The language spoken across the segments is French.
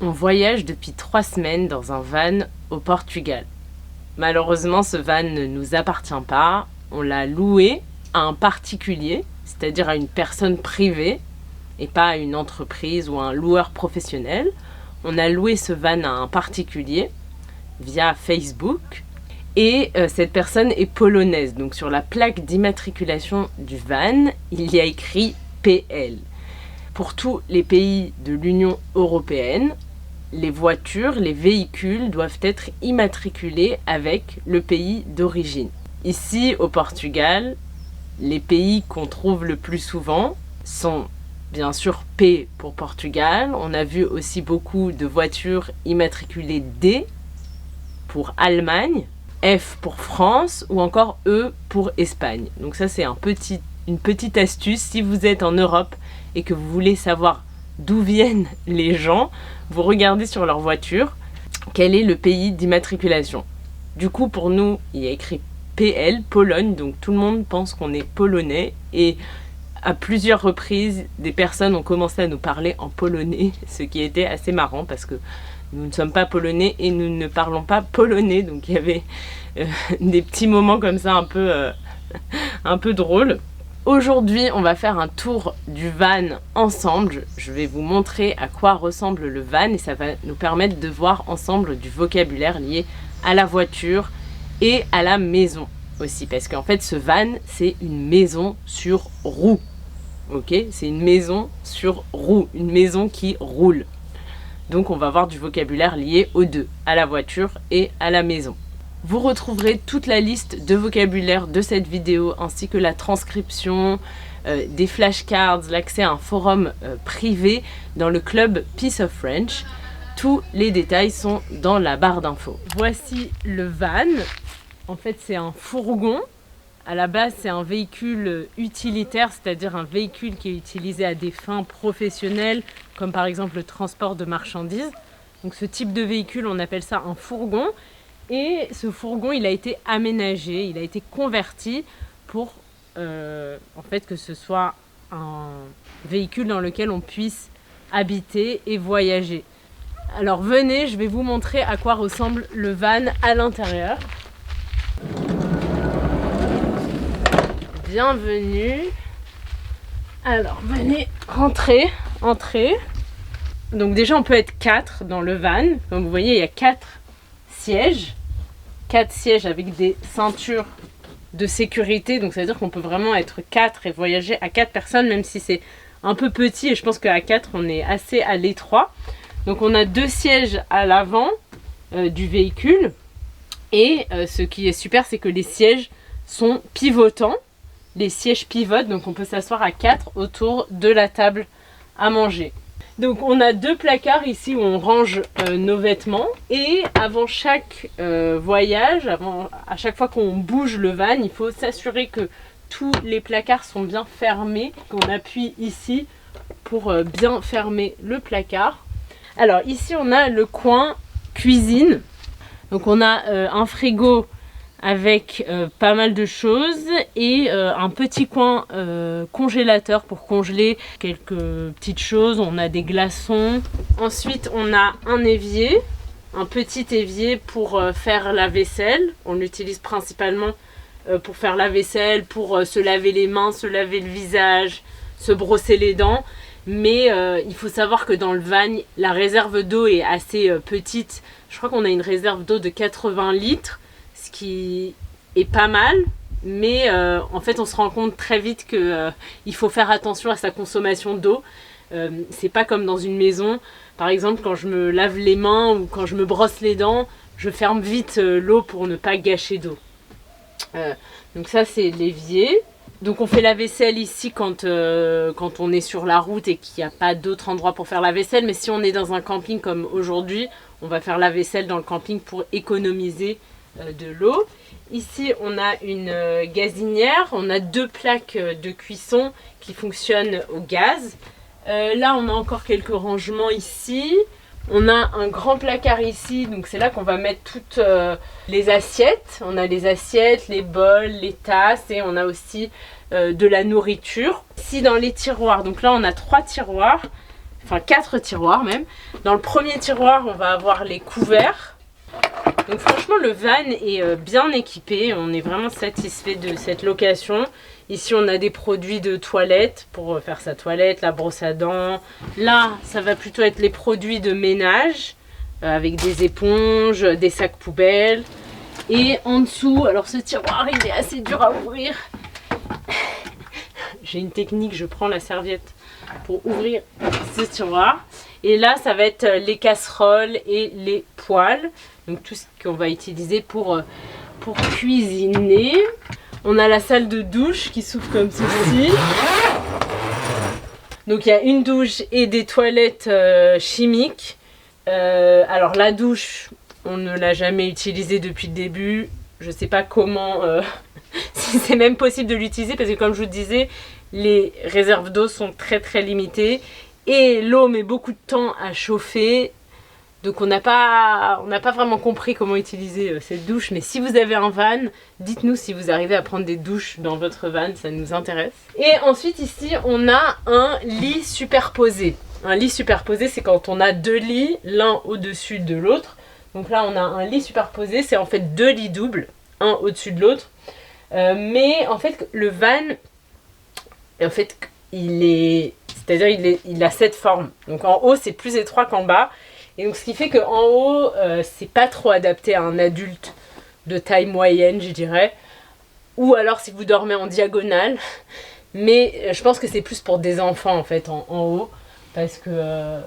On voyage depuis 3 semaines dans un van au Portugal. Malheureusement, ce van ne nous appartient pas. On l'a loué à un particulier, c'est-à-dire à une personne privée, et pas à une entreprise ou à un loueur professionnel. On a loué ce van à un particulier via Facebook. Et cette personne est polonaise. Donc sur la plaque d'immatriculation du van, il y a écrit PL. Pour tous les pays de l'Union européenne, les voitures, les véhicules doivent être immatriculés avec le pays d'origine. Ici, au Portugal, les pays qu'on trouve le plus souvent sont bien sûr P pour Portugal. On a vu aussi beaucoup de voitures immatriculées D pour Allemagne, F pour France ou encore E pour Espagne. Donc ça, c'est une petite astuce. Si vous êtes en Europe et que vous voulez savoir d'où viennent les gens, vous regardez sur leur voiture quel est le pays d'immatriculation. Du coup, pour nous, il y a écrit PL, Pologne, donc tout le monde pense qu'on est polonais et à plusieurs reprises, des personnes ont commencé à nous parler en polonais, ce qui était assez marrant parce que nous ne sommes pas polonais et nous ne parlons pas polonais, donc il y avait des petits moments comme ça un peu drôles. Aujourd'hui, on va faire un tour du van ensemble. Je vais vous montrer à quoi ressemble le van et ça va nous permettre de voir ensemble du vocabulaire lié à la voiture et à la maison aussi. Parce qu'en fait, ce van, c'est une maison sur roue. Ok, c'est une maison sur roue, une maison qui roule. Donc on va voir du vocabulaire lié aux deux, à la voiture et à la maison. Vous retrouverez toute la liste de vocabulaire de cette vidéo ainsi que la transcription, des flashcards, l'accès à un forum privé dans le club Piece of French. Tous les détails sont dans la barre d'infos. Voici le van. En fait, c'est un fourgon. À la base, c'est un véhicule utilitaire, c'est-à-dire un véhicule qui est utilisé à des fins professionnelles, comme par exemple le transport de marchandises. Donc ce type de véhicule, on appelle ça un fourgon. Et ce fourgon, il a été aménagé, il a été converti pour en fait, que ce soit un véhicule dans lequel on puisse habiter et voyager. Alors venez, je vais vous montrer à quoi ressemble le van à l'intérieur. Bienvenue. Alors venez, entrez. Donc déjà on peut être 4 dans le van. Comme vous voyez, il y a 4 sièges. 4 sièges avec des ceintures de sécurité. Donc ça veut dire qu'on peut vraiment être 4 et voyager à 4 personnes, même si c'est un peu petit. Et je pense qu'à 4, on est assez à l'étroit. Donc on a 2 sièges à l'avant du véhicule. Et ce qui est super, c'est que les sièges sont pivotants. Les sièges pivotent, donc on peut s'asseoir à 4 autour de la table à manger. Donc on a 2 placards ici où on range nos vêtements et avant chaque voyage, à chaque fois qu'on bouge le van, il faut s'assurer que tous les placards sont bien fermés. On appuie ici pour bien fermer le placard. Alors ici on a le coin cuisine. Donc on a un frigo avec pas mal de choses et un petit coin congélateur pour congeler quelques petites choses. On a des glaçons. Ensuite, on a un évier, un petit évier pour faire la vaisselle. On l'utilise principalement pour faire la vaisselle, pour se laver les mains, se laver le visage, se brosser les dents. Mais il faut savoir que dans le van, la réserve d'eau est assez petite. Je crois qu'on a une réserve d'eau de 80 litres. Ce qui est pas mal, mais en fait on se rend compte très vite qu'il faut faire attention à sa consommation d'eau. C'est pas comme dans une maison, par exemple quand je me lave les mains ou quand je me brosse les dents, je ferme vite l'eau pour ne pas gâcher d'eau. Donc ça c'est l'évier. Donc on fait la vaisselle ici quand on est sur la route et qu'il n'y a pas d'autre endroit pour faire la vaisselle, mais si on est dans un camping comme aujourd'hui, on va faire la vaisselle dans le camping pour économiser de l'eau. Ici on a une gazinière, on a 2 plaques de cuisson qui fonctionnent au gaz. Là on a encore quelques rangements ici. On a un grand placard ici, donc c'est là qu'on va mettre toutes les assiettes. On a les assiettes, les bols, les tasses et on a aussi de la nourriture. Ici dans les tiroirs, donc là on a 3 tiroirs enfin 4 tiroirs même. Dans le premier tiroir, on va avoir les couverts. Donc franchement, le van est bien équipé. On est vraiment satisfait de cette location. Ici, on a des produits de toilette pour faire sa toilette, la brosse à dents. Là, ça va plutôt être les produits de ménage avec des éponges, des sacs poubelles. Et en dessous, alors ce tiroir, il est assez dur à ouvrir. J'ai une technique, je prends la serviette pour ouvrir ce tiroir. Et là, ça va être les casseroles et les poêles. Donc tout ce qu'on va utiliser pour cuisiner. On a la salle de douche qui s'ouvre comme ceci. Donc il y a une douche et des toilettes chimiques. Alors la douche, on ne l'a jamais utilisée depuis le début. Je ne sais pas comment, si c'est même possible de l'utiliser parce que comme je vous disais, les réserves d'eau sont très très limitées. Et l'eau met beaucoup de temps à chauffer. Donc on n'a pas vraiment compris comment utiliser cette douche. Mais si vous avez un van, dites-nous si vous arrivez à prendre des douches dans votre van, ça nous intéresse. Et ensuite ici, on a un lit superposé. Un lit superposé, c'est quand on a 2 lits, l'un au-dessus de l'autre. Donc là, on a un lit superposé, c'est en fait 2 lits doubles, un au-dessus de l'autre. Mais en fait, le van, en fait, il a cette forme. Donc en haut, c'est plus étroit qu'en bas. Et donc ce qui fait qu'en haut, c'est pas trop adapté à un adulte de taille moyenne, je dirais. Ou alors si vous dormez en diagonale. Mais je pense que c'est plus pour des enfants en fait en haut. Parce que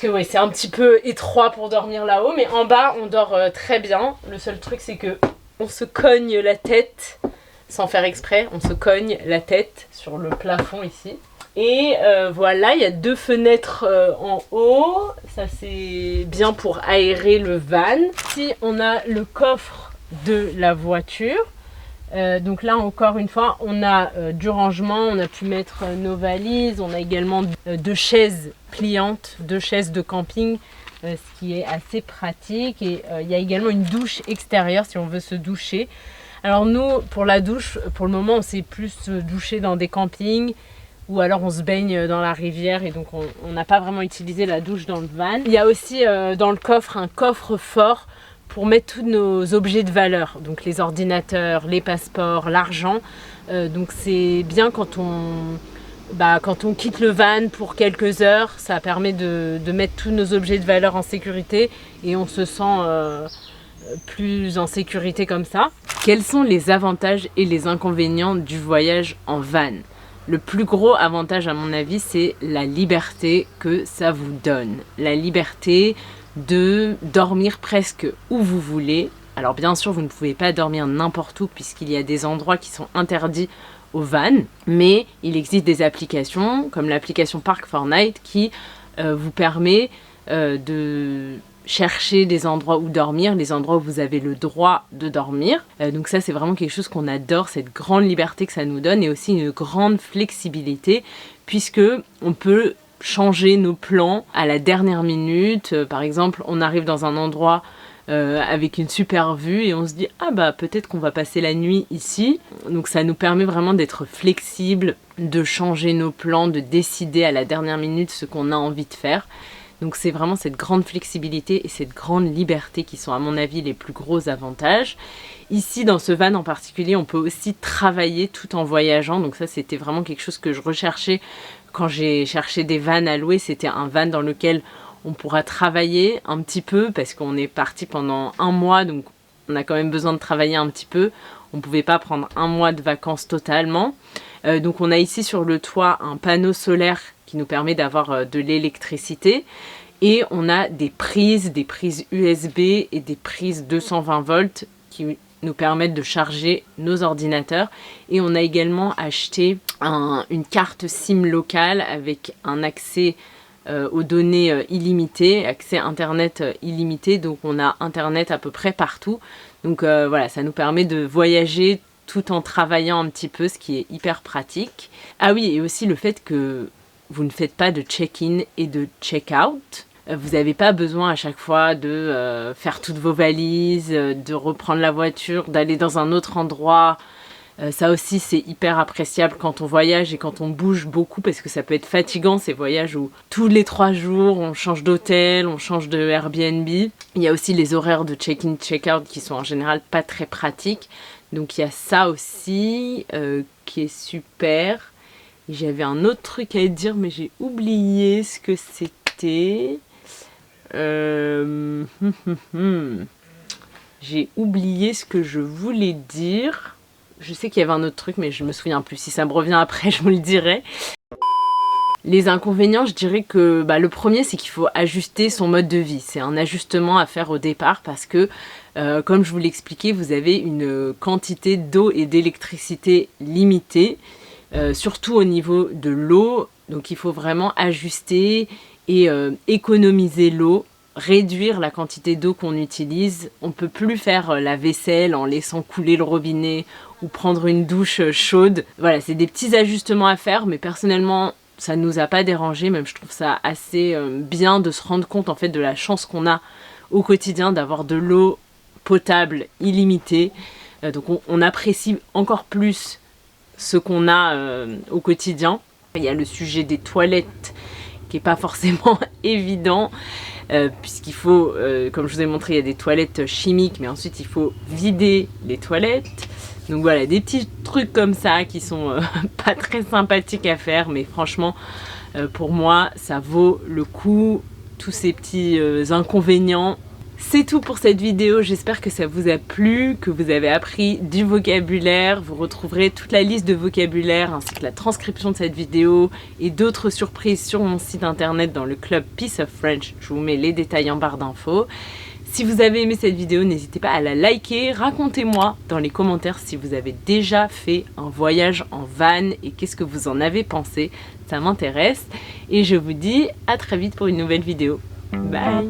oui, c'est un petit peu étroit pour dormir là-haut. Mais en bas, on dort très bien. Le seul truc, c'est que on se cogne la tête, sans faire exprès. On se cogne la tête sur le plafond ici. Et voilà, il y a 2 fenêtres en haut. Ça, c'est bien pour aérer le van. Ici, on a le coffre de la voiture. Donc là, encore une fois, on a du rangement. On a pu mettre nos valises. On a également 2 chaises pliantes, 2 chaises de camping, ce qui est assez pratique. Et il y a également une douche extérieure si on veut se doucher. Alors nous, pour la douche, pour le moment, on s'est plus douché dans des campings. Ou alors on se baigne dans la rivière et donc on n'a pas vraiment utilisé la douche dans le van. Il y a aussi dans le coffre un coffre-fort pour mettre tous nos objets de valeur. Donc les ordinateurs, les passeports, l'argent. Donc c'est bien quand on quitte le van pour quelques heures. Ça permet de mettre tous nos objets de valeur en sécurité et on se sent plus en sécurité comme ça. Quels sont les avantages et les inconvénients du voyage en van ? Le plus gros avantage à mon avis, c'est la liberté que ça vous donne. La liberté de dormir presque où vous voulez. Alors bien sûr, vous ne pouvez pas dormir n'importe où puisqu'il y a des endroits qui sont interdits au van. Mais il existe des applications comme l'application Park4Night qui vous permet de chercher des endroits où dormir, les endroits où vous avez le droit de dormir. Donc ça, c'est vraiment quelque chose qu'on adore, cette grande liberté que ça nous donne et aussi une grande flexibilité puisque on peut changer nos plans à la dernière minute. Par exemple, on arrive dans un endroit avec une super vue et on se dit « Ah bah peut-être qu'on va passer la nuit ici ». Donc ça nous permet vraiment d'être flexible, de changer nos plans, de décider à la dernière minute ce qu'on a envie de faire. Donc c'est vraiment cette grande flexibilité et cette grande liberté qui sont à mon avis les plus gros avantages. Ici dans ce van en particulier, on peut aussi travailler tout en voyageant. Donc ça c'était vraiment quelque chose que je recherchais quand j'ai cherché des vannes à louer. C'était un van dans lequel on pourra travailler un petit peu parce qu'on est parti pendant 1 mois. Donc on a quand même besoin de travailler un petit peu. On ne pouvait pas prendre 1 mois de vacances totalement. Donc on a ici sur le toit un panneau solaire qui nous permet d'avoir de l'électricité. Et on a des prises USB et des prises 220 volts qui nous permettent de charger nos ordinateurs. Et on a également acheté une carte SIM locale avec un accès aux données illimitées, accès Internet illimité. Donc on a Internet à peu près partout. Donc voilà, ça nous permet de voyager tout en travaillant un petit peu, ce qui est hyper pratique. Ah oui, et aussi le fait que vous ne faites pas de check-in et de check-out. Vous n'avez pas besoin à chaque fois de faire toutes vos valises, de reprendre la voiture, d'aller dans un autre endroit. Ça aussi c'est hyper appréciable quand on voyage et quand on bouge beaucoup parce que ça peut être fatigant ces voyages où tous les 3 jours on change d'hôtel, on change de Airbnb. Il y a aussi les horaires de check-in, check-out qui sont en général pas très pratiques. Donc il y a ça aussi qui est super. J'avais un autre truc à dire mais j'ai oublié ce que c'était. J'ai oublié ce que je voulais dire. Je sais qu'il y avait un autre truc, mais je me souviens plus. Si ça me revient après, je vous le dirai. Les inconvénients, je dirais que le premier, c'est qu'il faut ajuster son mode de vie. C'est un ajustement à faire au départ parce que, comme je vous l'expliquais, vous avez une quantité d'eau et d'électricité limitée, surtout au niveau de l'eau. Donc il faut vraiment ajuster et économiser l'eau. Réduire la quantité d'eau qu'on utilise. On ne peut plus faire la vaisselle en laissant couler le robinet ou prendre une douche chaude. Voilà, c'est des petits ajustements à faire, mais personnellement, ça ne nous a pas dérangé. Même je trouve ça assez bien de se rendre compte en fait de la chance qu'on a au quotidien d'avoir de l'eau potable illimitée. Donc on apprécie encore plus ce qu'on a au quotidien. Il y a le sujet des toilettes qui n'est pas forcément évident. Puisqu'il faut, comme je vous ai montré, il y a des toilettes chimiques, mais ensuite il faut vider les toilettes. Donc voilà, des petits trucs comme ça qui sont pas très sympathiques à faire, mais franchement, pour moi, ça vaut le coup, tous ces petits inconvénients. C'est tout pour cette vidéo, j'espère que ça vous a plu, que vous avez appris du vocabulaire. Vous retrouverez toute la liste de vocabulaire ainsi que la transcription de cette vidéo et d'autres surprises sur mon site internet dans le club Piece of French. Je vous mets les détails en barre d'infos. Si vous avez aimé cette vidéo, n'hésitez pas à la liker. Racontez-moi dans les commentaires si vous avez déjà fait un voyage en van et qu'est-ce que vous en avez pensé. Ça m'intéresse. Et je vous dis à très vite pour une nouvelle vidéo. Bye!